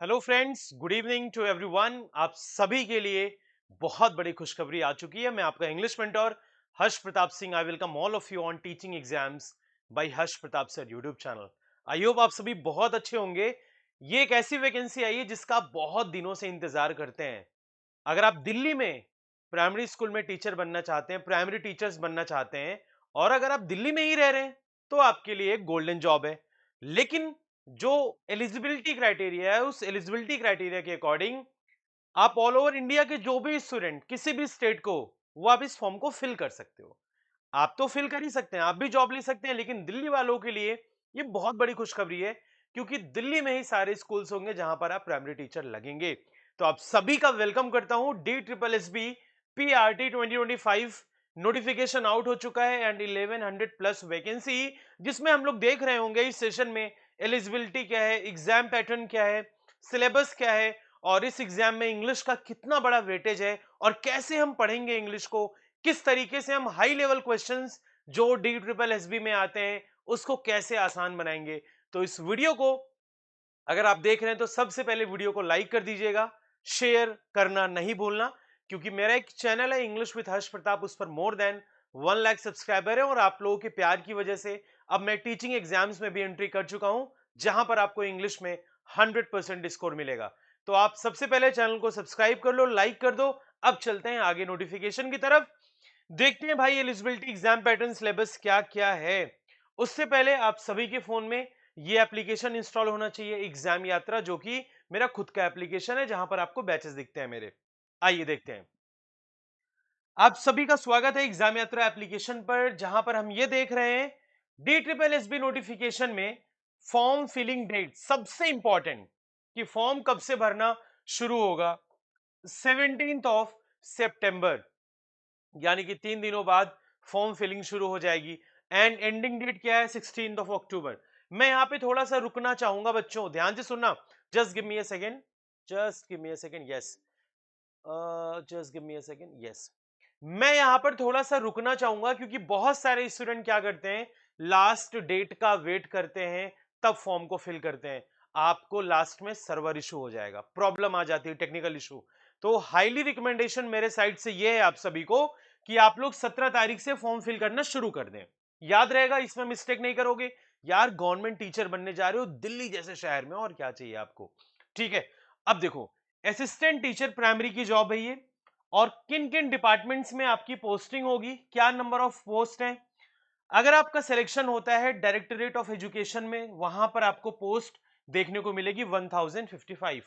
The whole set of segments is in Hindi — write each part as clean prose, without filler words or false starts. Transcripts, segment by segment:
Hello friends, good evening to everyone. आप सभी के लिए बहुत बड़ी खुशखबरी आ चुकी है। मैं आपका English mentor Harsh Pratap Singh. I welcome all of you on teaching exams by Harsh Pratap sir YouTube channel. I hope आप सभी बहुत अच्छे होंगे। ये एक ऐसी वैकेंसी आई है जिसका आप बहुत दिनों से इंतजार करते हैं। अगर आप दिल्ली में प्राइमरी स्कूल में टीचर बनना चाहते हैं, प्राइमरी टीचर्स बनना चाहते हैं, और अगर आप दिल्ली में ही रह रहे हैं, तो आपके लिए एक गोल्डन जॉब है। लेकिन जो एलिजिबिलिटी क्राइटेरिया है, उस एलिजिबिलिटी क्राइटेरिया के अकॉर्डिंग आप ऑल ओवर इंडिया के जो भी स्टूडेंट किसी भी स्टेट को, वो आप इस फॉर्म को फिल कर सकते हो। आप तो फिल कर ही सकते हैं, आप भी जॉब ले सकते हैं, लेकिन दिल्ली वालों के लिए ये बहुत बड़ी खुशखबरी है, क्योंकि दिल्ली में ही सारे स्कूल्स होंगे जहां पर आप प्राइमरी टीचर लगेंगे। तो आप सभी का वेलकम करता हूं। DSSB PRT 2025 नोटिफिकेशन आउट हो चुका है एंड 1100 प्लस वैकेंसी, जिसमें हम लोग देख रहे होंगे इस सेशन में एलिजिबिलिटी क्या है, एग्जाम पैटर्न क्या है, सिलेबस क्या है, और इस एग्जाम में इंग्लिश का कितना बड़ा वेटेज है, और कैसे हम पढ़ेंगे इंग्लिश को, किस तरीके से हम हाई लेवल क्वेश्चंस जो DSSB में आते हैं उसको कैसे आसान बनाएंगे। तो इस वीडियो को अगर आप देख रहे हैं तो सबसे पहले वीडियो को लाइक कर दीजिएगा, शेयर करना नहीं भूलना, क्योंकि मेरा एक चैनल है इंग्लिश विद हर्ष प्रताप, उस पर मोर देन 1 लाख सब्सक्राइबर है, और आप लोगों के प्यार की वजह से अब मैं टीचिंग एग्जाम्स में भी एंट्री कर चुका हूं, जहां पर आपको इंग्लिश में 100% स्कोर मिलेगा। तो आप सबसे पहले चैनल को सब्सक्राइब कर लो, लाइक कर दो। अब चलते हैं आगे नोटिफिकेशन की तरफ, देखते हैं भाई एलिजिबिलिटी एग्जाम पैटर्न सिलेबस क्या क्या है। उससे पहले आप सभी के फोन में ये एप्लीकेशन इंस्टॉल होना चाहिए, एग्जाम यात्रा, जो कि मेरा खुद का एप्लीकेशन है, जहां पर आपको बैचेस दिखते हैं मेरे। आइए देखते हैं। आप सभी का स्वागत है एग्जाम यात्रा एप्लीकेशन पर, जहां पर हम ये देख रहे हैं DSSB नोटिफिकेशन में फॉर्म फिलिंग डेट सबसे इंपॉर्टेंट, कि फॉर्म कब से भरना शुरू होगा। 17 सितंबर, यानी कि 3 दिनों बाद फॉर्म फिलिंग शुरू हो जाएगी। एंड एंडिंग डेट क्या है? 16 अक्टूबर। मैं यहाँ पे थोड़ा सा रुकना चाहूंगा, बच्चों ध्यान से सुनना। Just give me a second, just give me a second, yes, just give me a second, yes. मैं यहाँ पर थोड़ा सा रुकना चाहूंगा, क्योंकि बहुत सारे स्टूडेंट क्या करते हैं, लास्ट डेट का वेट करते हैं, तब फॉर्म को फिल करते हैं। आपको लास्ट में सर्वर इशू हो जाएगा, प्रॉब्लम आ जाती है, टेक्निकल इशू। तो हाईली रिकमेंडेशन मेरे साइड से ये है आप सभी को, कि आप लोग 17 तारीख से फॉर्म फिल करना शुरू कर दें। याद रहेगा, इसमें मिस्टेक नहीं करोगे। यार गवर्नमेंट टीचर बनने जा रहे हो दिल्ली जैसे शहर में, और क्या चाहिए आपको। ठीक है, अब देखो, असिस्टेंट टीचर प्राइमरी की जॉब है ये, और किन किन डिपार्टमेंट्स में आपकी पोस्टिंग होगी, क्या नंबर ऑफ पोस्ट है। अगर आपका सिलेक्शन होता है डायरेक्टरेट ऑफ एजुकेशन में, वहां पर आपको पोस्ट देखने को मिलेगी 1055।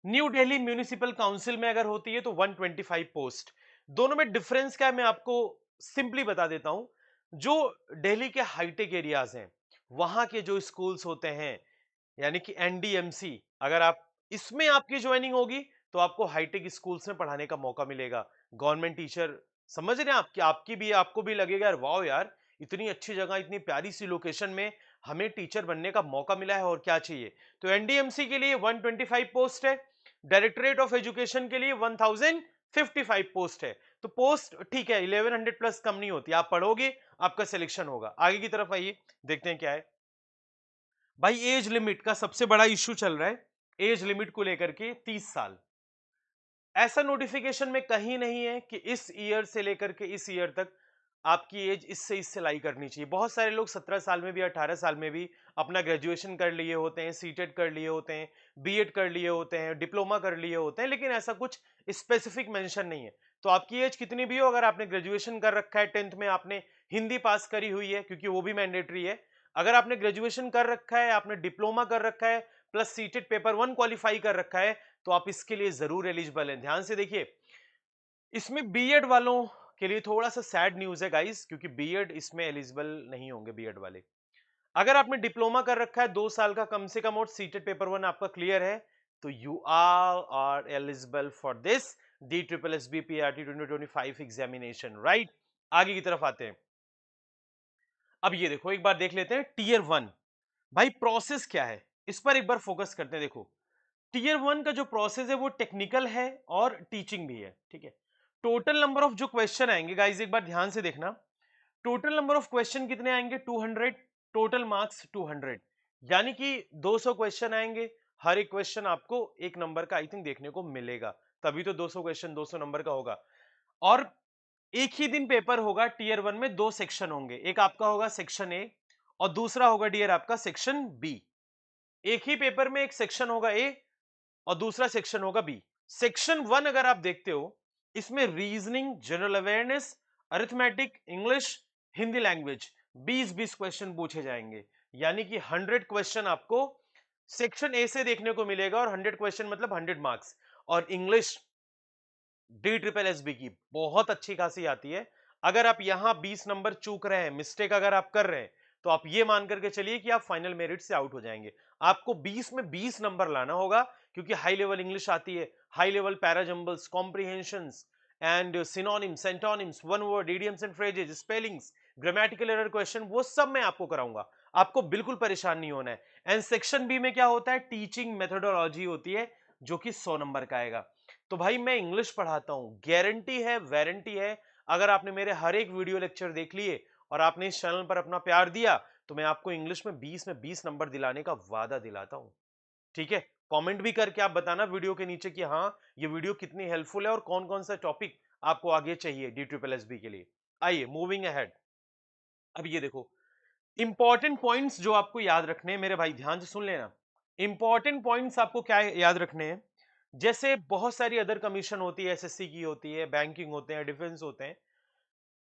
न्यू दिल्ली म्यूनिसिपल काउंसिल में अगर होती है तो 125 पोस्ट। दोनों में डिफरेंस क्या है, मैं आपको सिंपली बता देता हूं। जो दिल्ली के हाईटेक एरियाज हैं, वहां के जो स्कूल्स होते हैं, यानी कि NDMC, अगर आप इसमें आपकी ज्वाइनिंग होगी तो आपको हाईटेक स्कूल्स में पढ़ाने का मौका मिलेगा। गवर्नमेंट टीचर, समझ रहे हैं आपकी आपकी भी आपको भी लगेगा यार, वाओ यार, इतनी अच्छी जगह, इतनी प्यारी सी लोकेशन में हमें टीचर बनने का मौका मिला है, और क्या चाहिए। तो NDMC के लिए 125 पोस्ट है, डायरेक्टरेट ऑफ एजुकेशन के लिए 1055 पोस्ट है। तो पोस्ट ठीक है, 1100 प्लस कम नहीं होती, आप पढ़ोगे आपका सिलेक्शन होगा। आगे की तरफ आइए, देखते हैं क्या है। भाई एज लिमिट का सबसे बड़ा इश्यू चल रहा है, एज लिमिट को लेकर के 30 साल। ऐसा नोटिफिकेशन में कहीं नहीं है कि इस ईयर से लेकर के इस ईयर तक आपकी एज इससे इससे लाई करनी चाहिए। बहुत सारे लोग 17 साल में भी, 18 साल में भी अपना ग्रेजुएशन कर लिए होते हैं, सीटेट कर लिए होते हैं, बीएड कर लिए होते हैं, डिप्लोमा कर लिए होते हैं, लेकिन ऐसा कुछ स्पेसिफिक मेंशन नहीं है। तो आपकी एज कितनी भी हो, अगर आपने ग्रेजुएशन कर रखा है, 10th में आपने हिंदी पास करी हुई है, क्योंकि वो भी मैंडेटरी है, अगर आपने ग्रेजुएशन कर रखा है, आपने डिप्लोमा कर रखा है, प्लस सीटेट पेपर 1 क्वालिफाई कर रखा है, तो आप इसके लिए जरूर एलिजिबल हैं। ध्यान से देखिए, इसमें बीएड वालों के लिए थोड़ा सा सैड न्यूज है गाइस, क्योंकि बीएड इसमें एलिजिबल नहीं होंगे बीएड वाले। अगर आपने डिप्लोमा कर रखा है 2 साल का कम से कम, और सीटेट पेपर 1 आपका क्लियर है, तो you are eligible for this DSSB PRT 2025 examination, right. आगे की तरफ आते हैं। अब ये देखो, एक बार देख लेते हैं Tier 1। भाई प्रोसेस क्या है, इस पर एक बार फोकस करते हैं। देखो, Tier 1 का जो प्रोसेस है वो टेक्निकल है और टीचिंग भी है, ठीक है। टोटल नंबर ऑफ जो क्वेश्चन आएंगे गाइस, एक बार ध्यान से देखना। टोटल नंबर ऑफ क्वेश्चन कितने आएंगे? 200। टोटल मार्क्स 200, यानी कि 200 क्वेश्चन आएंगे, हर एक क्वेश्चन आपको 1 नंबर का आई थिंक देखने को मिलेगा, तभी तो 200 क्वेश्चन 200 नंबर का होगा। और एक ही दिन पेपर होगा, टीयर 1 में 2 सेक्शन होंगे, एक आपका होगा सेक्शन ए और दूसरा होगा डियर आपका सेक्शन बी। एक ही पेपर में एक सेक्शन होगा ए और दूसरा सेक्शन होगा बी। सेक्शन 1 अगर आप देखते हो, इसमें reasoning, general awareness, arithmetic, English, Hindi language 20-20 question पूछे जाएंगे, यानी कि 100 क्वेश्चन आपको सेक्शन ए से देखने को मिलेगा और 100 क्वेश्चन मतलब 100 मार्क्स। और English D triple S B की बहुत अच्छी खासी आती है। अगर आप यहां 20 नंबर चूक रहे हैं, मिस्टेक अगर आप कर रहे हैं, तो आप ये मान करके चलिए कि आप फाइनल मेरिट से आउट हो जाएंगे। आपको 20 में 20 नंबर लाना होगा, क्योंकि हाई लेवल इंग्लिश आती है, high level parajumbles, comprehensions and synonyms, antonyms, one word, idioms and phrases, spellings, grammatical error question, वो सब मैं आपको कराऊंगा। आपको बिल्कुल परेशान नहीं होना है। एंड सेक्शन बी में क्या होता है, टीचिंग मेथोडोलॉजी होती है, जो कि 100 नंबर का आएगा। तो भाई मैं इंग्लिश पढ़ाता हूं, गारंटी है, वारंटी है। अगर आपने मेरे हर एक वीडियो लेक्चर देख लिए और आपने इस चैनल पर अपना प्यार दिया, तो मैं आपको इंग्लिश में 20 नंबर दिलाने का वादा दिलाता हूं। ठीक है, कमेंट भी करके आप बताना वीडियो के नीचे कि हाँ, ये वीडियो कितनी हेल्पफुल है और कौन कौन सा टॉपिक आपको आगे चाहिए डी ट्रिपल एस बी के लिए। आइए मूविंग अहेड। अब ये देखो, इंपॉर्टेंट पॉइंट्स जो आपको याद रखने हैं मेरे भाई, ध्यान से सुन लेना। इंपॉर्टेंट पॉइंट्स आपको क्या याद रखने हैं, जैसे बहुत सारी अदर कमीशन होती है, एसएससी की होती है, बैंकिंग होते हैं, डिफेंस होते हैं,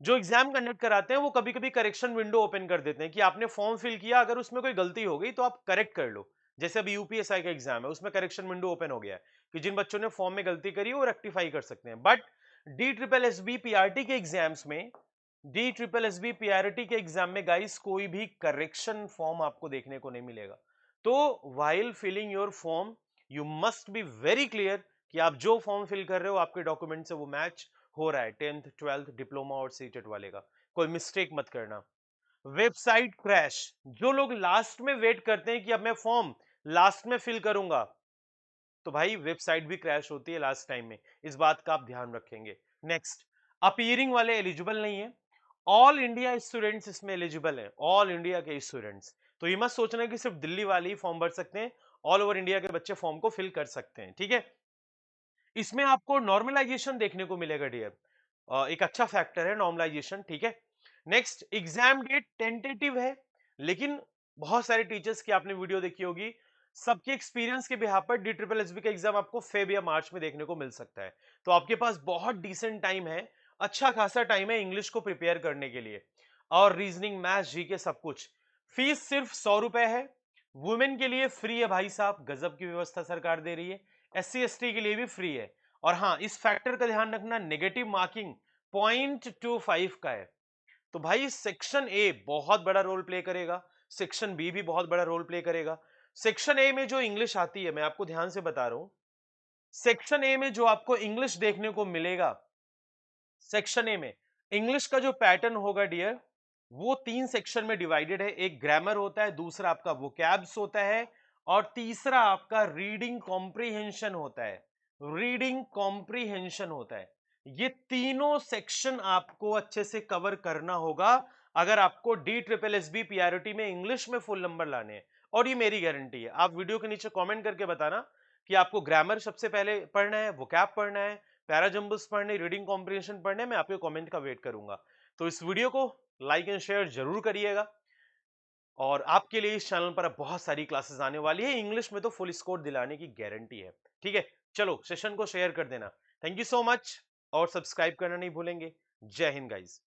जो एग्जाम कंडक्ट कराते हैं वो कभी कभी करेक्शन विंडो ओपन कर देते हैं कि आपने फॉर्म फिल किया, अगर उसमें कोई गलती हो गई तो आप करेक्ट कर लो। जैसे अभी यूपीएसआई का एग्जाम है, उसमें करेक्शन विंडो ओपन हो गया है कि जिन बच्चों ने फॉर्म में गलती करी वो रेक्टिफाई कर सकते हैं। But D triple S B PRT के एग्जाम्स में, D triple S B PRT के एग्जाम में गाइस कोई भी करेक्शन फॉर्म आपको देखने को नहीं मिलेगा। तो while filling your form you must be very clear कि आप जो फॉर्म फिल कर रहे हो आपके डॉक्यूमेंट से वो मैच हो रहा है, 10th 12th डिप्लोमा और सीटेट वाले का। कोई मिस्टेक मत करना। वेबसाइट क्रैश, जो लोग लास्ट में वेट करते हैं कि अब मैं फॉर्म लास्ट में फिल करूंगा, तो भाई वेबसाइट भी क्रैश होती है लास्ट टाइम में, इस बात का आप ध्यान रखेंगे। नेक्स्ट, अपीयरिंग वाले एलिजिबल नहीं है, ऑल इंडिया स्टूडेंट्स इसमें एलिजिबल है, ऑल इंडिया के स्टूडेंट्स। तो ये मत सोचना कि सिर्फ दिल्ली वाले ही फॉर्म भर सकते हैं, ऑल ओवर इंडिया के बच्चे फॉर्म को फिल कर सकते हैं। ठीक है, इसमें आपको नॉर्मलाइजेशन देखने को मिलेगा डियर, एक अच्छा फैक्टर है नॉर्मलाइजेशन। ठीक है, नेक्स्ट, एग्जाम डेट टेंटेटिव है, लेकिन बहुत सारे टीचर्स की आपने वीडियो देखी होगी, सबके एक्सपीरियंस के बिहाफ पर डी ट्रिपल एस बी का एग्जाम आपको फेब या मार्च में देखने को मिल सकता है। तो आपके पास बहुत डिसेंट टाइम है, अच्छा खासा टाइम है इंग्लिश को प्रिपेयर करने के लिए, और रीजनिंग, मैथ्स, जीके सब कुछ। फीस सिर्फ 100 रुपए है, वुमेन के लिए फ्री है भाई साहब, गजब की व्यवस्था सरकार दे रही है। एससी एसटी के लिए भी फ्री है। और हाँ, इस फैक्टर का ध्यान रखना, नेगेटिव मार्किंग 0.25 का है। तो भाई सेक्शन ए बहुत बड़ा रोल प्ले करेगा, सेक्शन बी भी बहुत बड़ा रोल प्ले करेगा। सेक्शन ए में जो इंग्लिश आती है, मैं आपको ध्यान से बता रहा हूं, सेक्शन ए में जो आपको इंग्लिश देखने को मिलेगा, सेक्शन ए में इंग्लिश का जो पैटर्न होगा डियर, वो 3 सेक्शन में डिवाइडेड है। एक ग्रामर होता है, दूसरा आपका वोकैब्स होता है, और तीसरा आपका रीडिंग कॉम्प्रिहेंशन होता है। रीडिंग कॉम्प्रिहेंशन होता है। ये तीनों सेक्शन आपको अच्छे से कवर करना होगा अगर आपको D triple S B PRT में इंग्लिश में फुल नंबर लाने हैं। और ये मेरी गारंटी है। आप वीडियो के नीचे कमेंट करके बताना कि आपको ग्रामर सबसे पहले पढ़ना है, वोकैब पढ़ना है, पैराजम्बल्स पढ़ने, रीडिंग कॉम्प्रिहेंशन पढ़ने। मैं आपके कमेंट का वेट करूंगा। तो इस वीडियो को लाइक एंड शेयर जरूर करिएगा, और आपके लिए इस चैनल पर अब बहुत सारी क्लासेस आने वाली है, इंग्लिश में तो फुल स्कोर दिलाने की गारंटी है। ठीक है, चलो सेशन को शेयर कर देना। थैंक यू सो मच, और सब्सक्राइब करना नहीं भूलेंगे। जय हिंद गाइज।